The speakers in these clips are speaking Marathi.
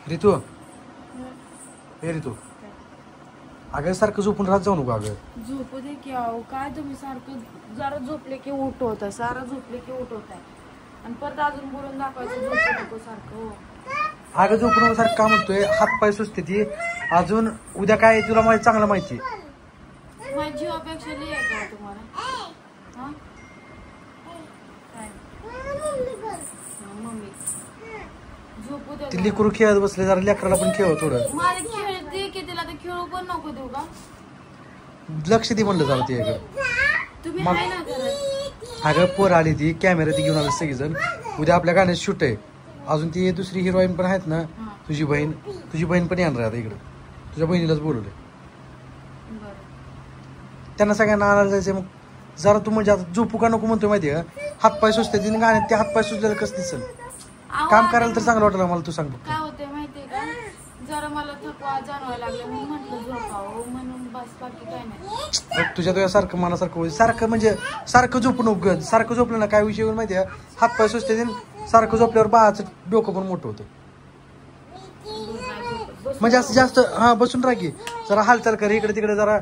रितू हे रितू अगं सारखं झोपून राहत जाऊ नको अगं. झोपू दे की अहो काय तुम्ही सारखं जरा झोपले की उठवता सारा झोपले की उठवताय आणि परत अजून बोलून दाखवायचं झोपू नको सारखं. अगं झोपून नको सारखं का म्हणतोय हातपाय सुचते ती अजून उद्या काय तुला माहिती चांगलं माहिती माझ्या जीवापेक्षा लई आहे का तुम्हाला हा काय मम्मी झोपू दे ती लेकरू खेळत बसले जरा लेकराला पण खेळ थोडं. माझे खेळ दे की तिला तर खेळू पण नको देऊ का. लक्ष दे म्हणलं जरा ते तुम्ही आहे ना घरात. अगं पोर आली ती कॅमेरा ती घेऊन आली सगळीजण उद्या आपल्या गाण्यात शूट आहे अजून ती दुसरी हिरोईन पण आहेत ना तुझी बहीण पण येणार आहे आता इकडं तुझ्या बहिणीलाच बोलवलंय त्यांना सगळ्यांना आणायला जायचंय. मग जरा तू म्हणजे आता झोपू का नको म्हणतोय माहितीये का हातपाय सुचते तिने गाण्यात ते हातपाय सुचलेलं कसं दिसेल काम करायला तर चांगलं वाटलं मला. तू सांग काय होते माहितीये का जरा मला थकवा जाणवायला लागला म्हणून म्हटलं झोपावं म्हणून बस बाकी काय नाही. तुझ्यासारखं मनासारखं सारखं म्हणजे सारखं झोपू नको सारखं झोपलं ना काय विषय होईल माहितीये हातपाय सुचते सारखं झोपल्यावर बाळाचं डोकं पण मोठं होतं. म्हणजे असं जास्त हा बसून राहा की जरा हालचाल कर इकडे तिकडे जरा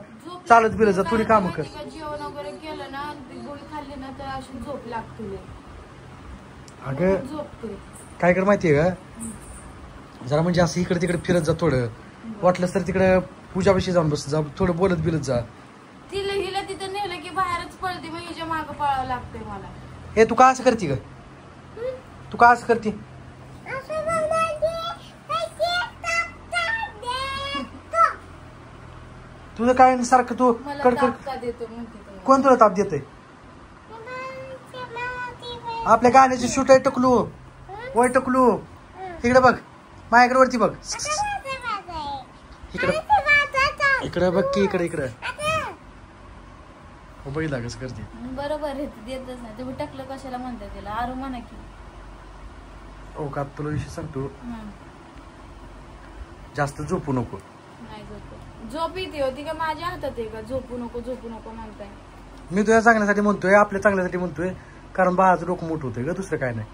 चालत बिलत जा थोडी कामं कर. जेवण वगैरे केलं ना गोळी खाल्ली ना तर अशी झोप लागते. अगं झोपते काय कर माहितीये का जरा म्हणजे असं इकडे तिकडे फिरत जा थोडं वाटलं तर तिकडे पूजापाशी जाऊन बस जा थोडं बोलत बिलत जा. तिला हिला तिथं नेलं की बाहेरच पळते मग हिच्या मागं पळावं लागतंय मला. हे तू का असं करते ग तू का असं करते तुझं काय सारखं तू कडकड कोण तुला ताप देतोय आपल्या गाण्याची शूट आहे टकलू वय टकलू इकडे बघ माझ्याकडे वरती बघ इकडे बघ की इकडे बघितला कसं करते बरोबर आहे देतच नाही तुम्ही टकलं कशाला म्हणताय त्याला आरू म्हणा की. हो का तुला विषय सांगतो जास्त झोपू नको. नाही झोप येते होती का माझ्या हातात आहे का झोपू नको म्हणताय. मी तुझ्या चांगल्यासाठी म्हणतोय आपल्या चांगल्यासाठी म्हणतोय कारण बाळाचं डोकं मोठं होतंय ग दुसरं काय नाही.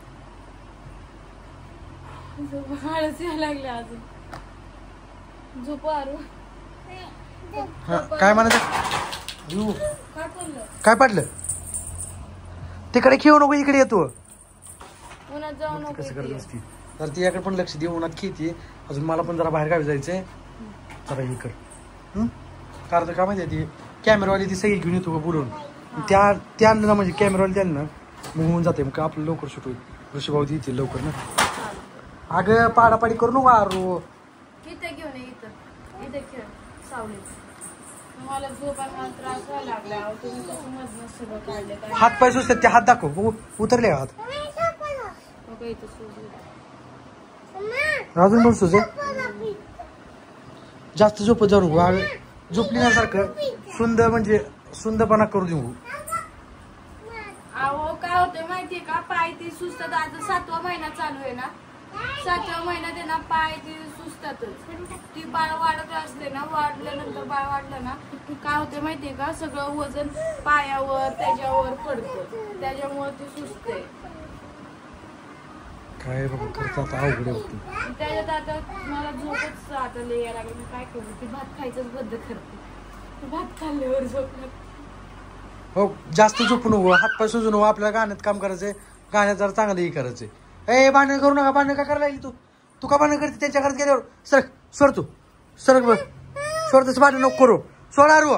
आळस यायला लागले अजून झोप आरू. काय म्हणायचं काय पडलं तिकडे खेळू नको इकडे येतो उन्हात जाऊ नको कसं करत असती तर ती याकडे पण लक्ष दे उन्हात खेळते अजून मला पण जरा बाहेर गावी जायचंय जरा हे कर कारण काय माहिती ती कॅमेरावाली ती सगळी घेऊन येतो का बोलून त्या आणलं ना म्हणजे कॅमेरावाली त्यांना मग होऊन जाते मग आपलं लवकर शूट होईल ऋषीभाऊ येतील लवकर ना. अगं पाडापाडी करू नको आरो इथं घेऊन इथं खेळ सावलीत मला झोपायला त्रास व्हायला लागला तुम्ही कसं मधनं सगळं काढले हात पाय सुचतात ते हात दाखव उतरले हात अजून पण सुचे जास्त झोपत जाऊ नको झोपली ना सारखं सुंदर म्हणजे सुंदरपणा करू देऊ. अहो काय होतंय माहितीये का पाय ती सुचतात आता 7वा महिना चालू आहे ना 7व्या महिन्यात आहे ना पाय ती सुचतातच ती बाळ वाढत असते ना वाढल्यानंतर बाळ वाढलं ना काय होते माहितीये का सगळं वजन पायावर त्याच्यावर पडतं त्याच्यामुळे ती सुचते. काय करतात अवघड होती त्याच्यात आता मला झोपच आता यायला लागली मी काय करू ती भात खायचंच बंद करते भात खाल्ल्यावर झोपलं. हो जास्त झोपू नको हातपाय सुजू नको आपल्याला गाण्यात काम करायचंय गाण्यात जरा चांगलं हे करायचंय. ए भांडण करू नका भांडण का करायला लागली तू का भांडण करते त्यांच्या घरात गेल्यावर सोड तू सरक बघ सोड तसं भांडण नको करू सोडा रू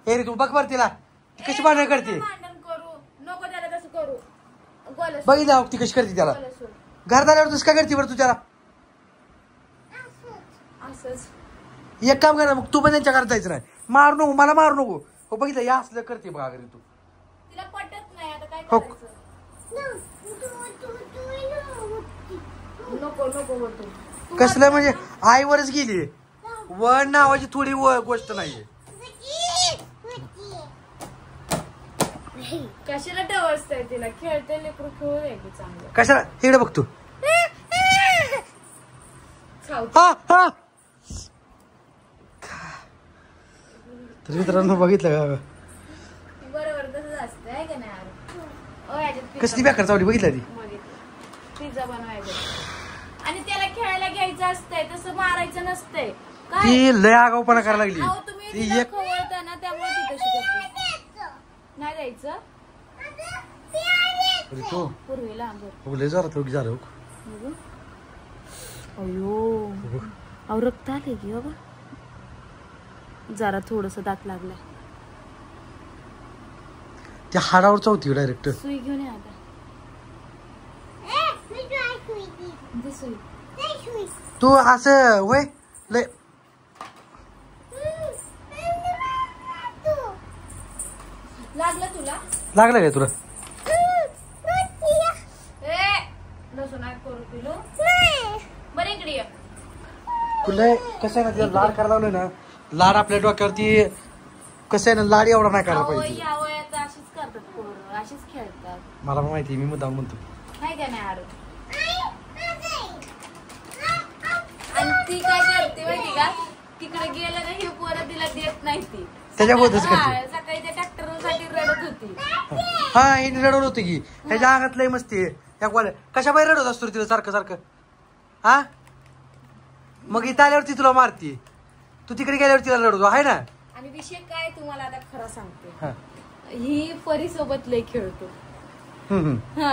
हे रे तू बघ बर तिला ती कशी भांडण करते बघितलं ती कशी करते त्याला घरात आल्यावर तसं काय करते बरं तू त्याला एक काम कर मग तू पण त्यांच्या घरात जायचं नाही मारू नको मला मारू नको हो बघितलं या असलं करते बघा घरी तू तिला पटत नाही आता काय हो नको कसलं म्हणजे आईवरच गेली वर नावाची थोडी गोष्ट नाहीये कशाला डवसताय तिला खेळते लेकरू खेळू दे की चांगलं कशाला इकडे बघ तू तर मित्रांनो बघितलं का बरोबर तसंच असतं आहे का नाही कसली बेकार चावली बघितलं ती पिझ्झा बनवायचा आणि त्याला खेळायला घ्यायचं मारायचं असतंय, तसं मारायचं नसतंय. काय ती लय आगाऊपणा करायला लागली. अहो, तुम्ही ती तिला एक खवळता ना, त्यामुळे ती तशी करते. नाही द्यायचं तो पूर्वीला आंबट. लय जरा तो झालं. अयो अहो रक्त आले की बाबा. जरा थोडस दात लागलाय. त्या हाडावर चौथी डायरेक्ट. सुई घेऊन ये आता. दे सुई. तू असं वय लय लागलं तुला? लागलं काय तुला? लसूण करू पिलो. बरं इकडे ये. तुला कसं आहे ना, तिला लाड करायला लावलं ना, लाड आपल्या डोक्यावरती कसं आहे ना, लाड एवढा नाही करायला अहो, पाहिजे. या वयात अशीच करतात पोरं, अशीच खेळतात. मला पण माहिती, मी मुद्दाम म्हणतो. नाही का नाही आरू. आणि ती काय करते माहिती का, तिकडे गेलं ना हे पोरं तिला देत नाही ती. त्याच्याबद्दलच करते. सकाळी त्या ट्रॅक्टरसाठी रडत होती. हा हे रडवलं होतं की ह्याच्या अंगात लय मस्ती आहे. त्या कॉलेज कशा बाहेर रडवत असतो तिला सारखं सारखं? हा मग इथं आल्यावरती तुला मारती, तू तिकडे गेल्यावर तिला रडवतो आहे ना. आणि विषय काय तुम्हाला आता खरं सांगते, हा. ही परी सोबत लय खेळतो. हम्म. हा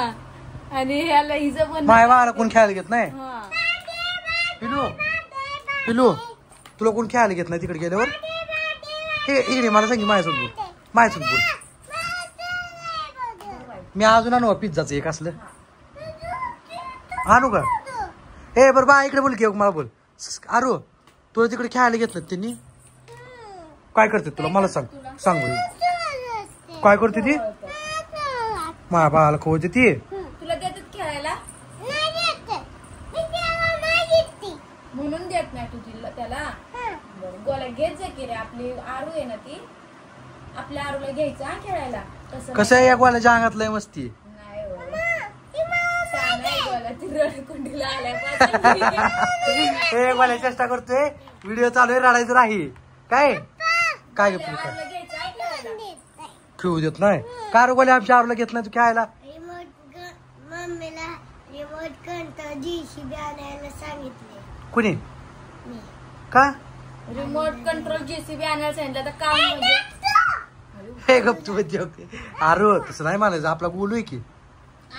आणि ह्याला हिचं पण माय बाळाला कोण खेळायला घेत नाही. हा. पिलू पिलू तुला कोण खेळायला घेत नाही तिकडे गेल्यावर? हे इकडे मला सांग, माझ्यासोबत बोल, माझ्यासोबत बोल. मी अजून आणू पिझ्झाचं एक असलं आणू का? ए बरं बा इकडे बोल की मला बोल. आरू तुला तिकडे खेळायला घेतलं त्यांनी? काय करते तुला मला सांग, सांग बोल. काय करते ती? माझ्या बाळाला खवळते ती. तुला देतात खेळायला म्हणून देत नाही तू तिला त्याला. बरं गोळ्या घेत जा की रे. आपली आरू आहे ना ती, आपल्या आरूला घ्यायचं हा खेळायला. कसं आहे या गोळ्याच्या अंगात लय मस्ती. नाही हो. छान आहे गोळ्या, ती रडकुंडीला आल्यापासून. हे गोळ्या चेष्टा करतोय, व्हिडिओ चालू आहे, रडायचं नाही. काय काय गे आरूला घ्यायचं आहे खेळायला. खेळू देत नाही का? गोळ्या आमच्या आरूला घेत नाही तू खेळायला? मम्मीला रिमोट कंट्रोल JCB आणायला सांगितले. कुणी? का? रिमोट कंट्रोल JCB आणायला सांगितलं तर काम म्हणजे हे गप तू होते. आरू तसं नाही म्हणायचं, आपला बोलू की.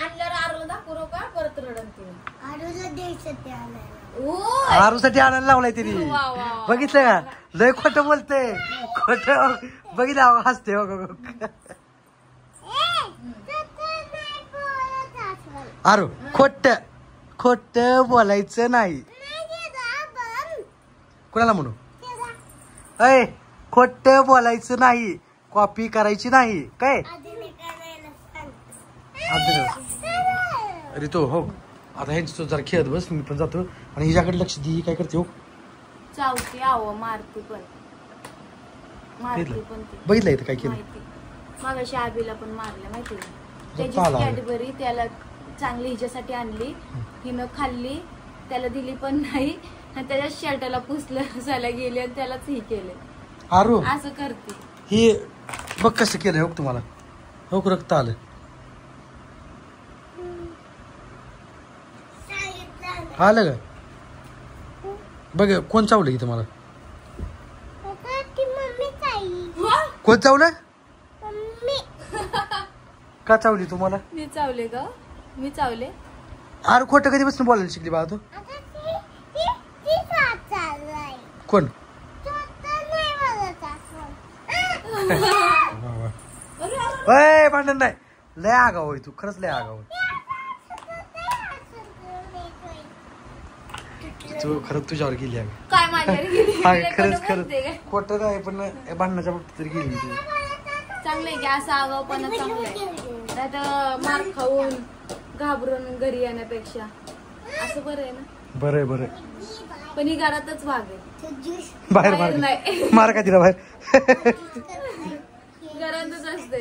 आणल्यावर आरूला दाखवू का परत रडन तिने. आरूला द्यायचं ते आणायला. ओय. आरूसाठी आणायला लावलाय तिने. वा, वा, वा. बघितलं का? लय खोटं बोलते, खोटं. बघितलं हसते. आरू खोट खोट बोलायचं नाही. कुणाला म्हणू? अय खोट बोलायचं नाही, कॉपी करायची नाही. काय अरे तो हो आता ह्यांची तो जरा खेळत बस, मी पण जातो. आणि हिच्याकडे लक्ष दे, काय करते हो? चावती आव मारती पण ती. बघितलं इथं काय केलं? माहिती मागाशी आबीला पण मारलं माहिती का? त्याची पाला. कॅडबरी त्याला चांगली हिच्यासाठी आणली, हिनं खाल्ली, त्याला दिली पण नाही. आणि त्याच्या शर्टाला पुसलं, हसायला गेली आणि त्यालाच हे केलं. आरू असं करते हे बघ कसं केलं हो तुम्हाला. हो रक्त आलं. आलं का? बघ कोण चावलं की तुम्हाला? कोण चावलं? का चावली तुम्हाला? मी चावले का? मी चावले? आरू खोटं कधीपासून बोलायला शिकली बाळा तू? कोण? अय भांडण नाही, लय आगाव आहे तू, खरंच लय आगाव आहे तू. खरंच तुझ्यावर गेली आहे. काय माझ्यावर गेली? खरंच बोलते खरंच काय? खोटं नाही, पण भांडणाच्या बाबतीत तरी गेली तू. चांगलंय की असं आगाऊपणा चांगलंय. नाही तर मार खाऊन घाबरून घरी येण्यापेक्षा असं बरं आहे ना. बरं आहे बरं आहे. पण ही घरातच भाग आहे, बाहेर बाहेर मार नाही. मार का तिला बाहेर? घरातच असते.